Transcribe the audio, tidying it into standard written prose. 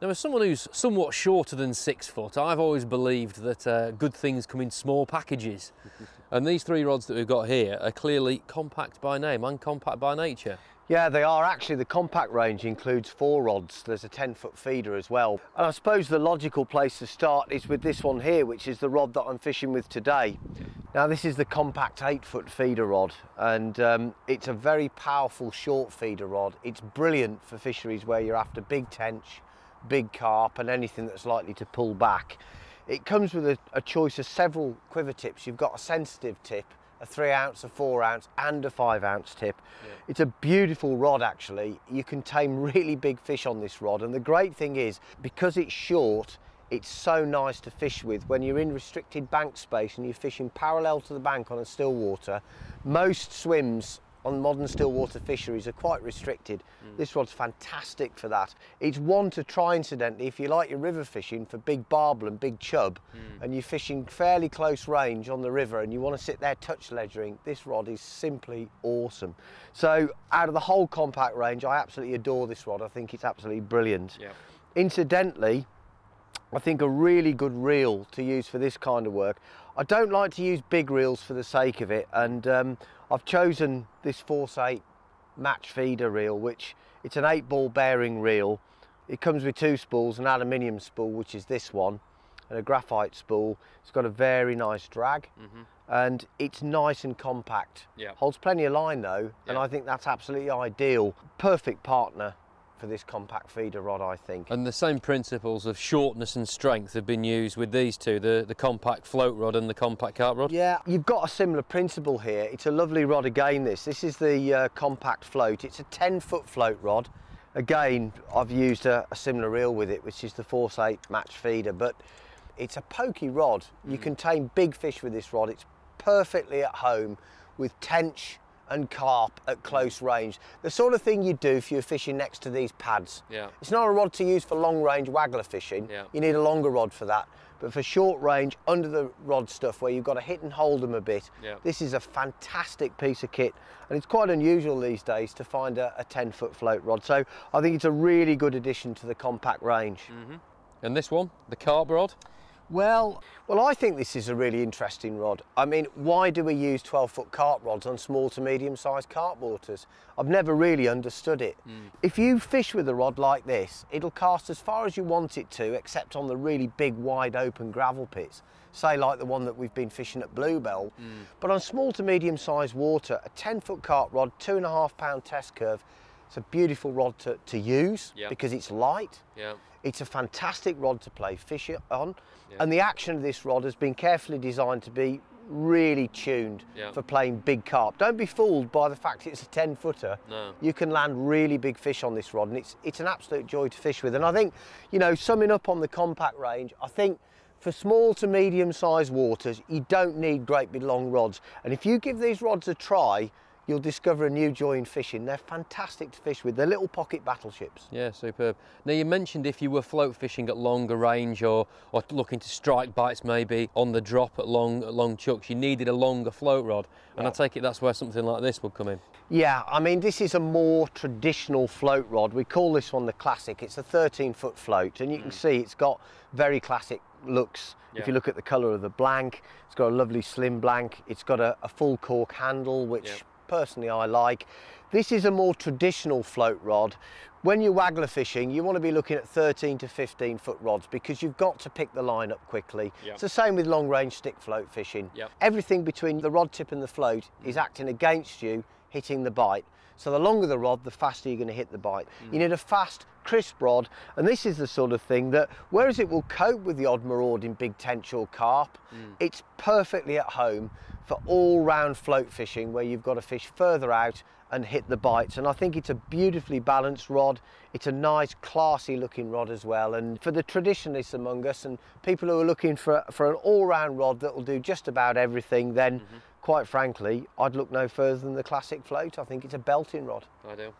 Now, as someone who's somewhat shorter than 6 foot, I've always believed that good things come in small packages. And these 3 rods that we've got here are clearly compact by name and compact by nature. Yeah, they are. Actually, the compact range includes 4 rods. There's a 10-foot feeder as well. And I suppose the logical place to start is with this one here, which is the rod that I'm fishing with today. Now, this is the compact 8-foot feeder rod, and it's a very powerful short feeder rod. It's brilliant for fisheries where you're after big tench, big carp and anything that's likely to pull back. It comes with a choice of several quiver tips. You've got a sensitive tip, a 3 ounce, a 4 ounce and a 5 ounce tip. Yeah. It's a beautiful rod actually. You can tame really big fish on this rod, and the great thing is because it's short, it's so nice to fish with when you're in restricted bank space and you're fishing parallel to the bank on a still water. Most swims on modern still water fisheries are quite restricted. This rod's fantastic for that. It's one to try incidentally if you like your river fishing for big barbel and big chub and you're fishing fairly close range on the river and you want to sit there touch ledgering. This rod is simply awesome. So out of the whole compact range, I absolutely adore this rod. I think it's absolutely brilliant. Yeah. Incidentally, I think a really good reel to use for this kind of work. I don't like to use big reels for the sake of it, and I've chosen this Force 8 match feeder reel, which it's an 8-ball bearing reel. It comes with 2 spools, an aluminium spool, which is this one, and a graphite spool. It's got a very nice drag, and it's nice and compact. Yeah. Holds plenty of line though, and I think that's absolutely ideal. Perfect partner for this compact feeder rod, I think. And the same principles of shortness and strength have been used with these two, the compact float rod and the compact carp rod? Yeah, you've got a similar principle here. It's a lovely rod again, this. This is the compact float. It's a 10-foot float rod. Again, I've used a similar reel with it, which is the Force 8 match feeder, but it's a pokey rod. You can tame big fish with this rod. It's perfectly at home with tench and carp at close range. The sort of thing you do if you're fishing next to these pads. Yeah. It's not a rod to use for long range waggler fishing. Yeah. You need a longer rod for that. But for short range, under the rod stuff where you've got to hit and hold them a bit, this is a fantastic piece of kit. And it's quite unusual these days to find a 10-foot float rod. So I think it's a really good addition to the compact range. And this one, the carp rod? Well, I think this is a really interesting rod. I mean, why do we use 12-foot carp rods on small to medium-sized carp waters? I've never really understood it. If you fish with a rod like this, it'll cast as far as you want it to, except on the really big, wide open gravel pits, say like the one that we've been fishing at Bluebell. But on small to medium-sized water, a 10-foot carp rod, 2.5 pound test curve, it's a beautiful rod to use because it's light. It's a fantastic rod to play fish on, and the action of this rod has been carefully designed to be really tuned for playing big carp. Don't be fooled by the fact it's a 10-footer. No. You can land really big fish on this rod, and it's an absolute joy to fish with. And I think, you know, summing up on the compact range, I think for small to medium-sized waters, you don't need great big long rods. And if you give these rods a try, you'll discover a new joy in fishing. They're fantastic to fish with. They're little pocket battleships. Yeah, superb. Now, you mentioned if you were float fishing at longer range or looking to strike bites maybe on the drop at long chucks, you needed a longer float rod. And I take it that's where something like this would come in. Yeah, I mean, this is a more traditional float rod. We call this one the Classic. It's a 13-foot float, and you can see it's got very classic looks. If you look at the colour of the blank, it's got a lovely slim blank. It's got a full cork handle, which personally I like. This is a more traditional float rod. When you're waggler fishing, you want to be looking at 13 to 15-foot rods because you've got to pick the line up quickly. It's the same with long range stick float fishing. Everything between the rod tip and the float is acting against you hitting the bite. So the longer the rod, the faster you're going to hit the bite. You need a fast, crisp rod, and this is the sort of thing that, whereas it will cope with the odd marauding big tench or carp, it's perfectly at home for all-round float fishing where you've got to fish further out and hit the bites. And I think it's a beautifully balanced rod. It's a nice, classy looking rod as well. And for the traditionalists among us and people who are looking for an all-round rod that will do just about everything, then quite frankly, I'd look no further than the Classic float. I think it's a belting rod. I do.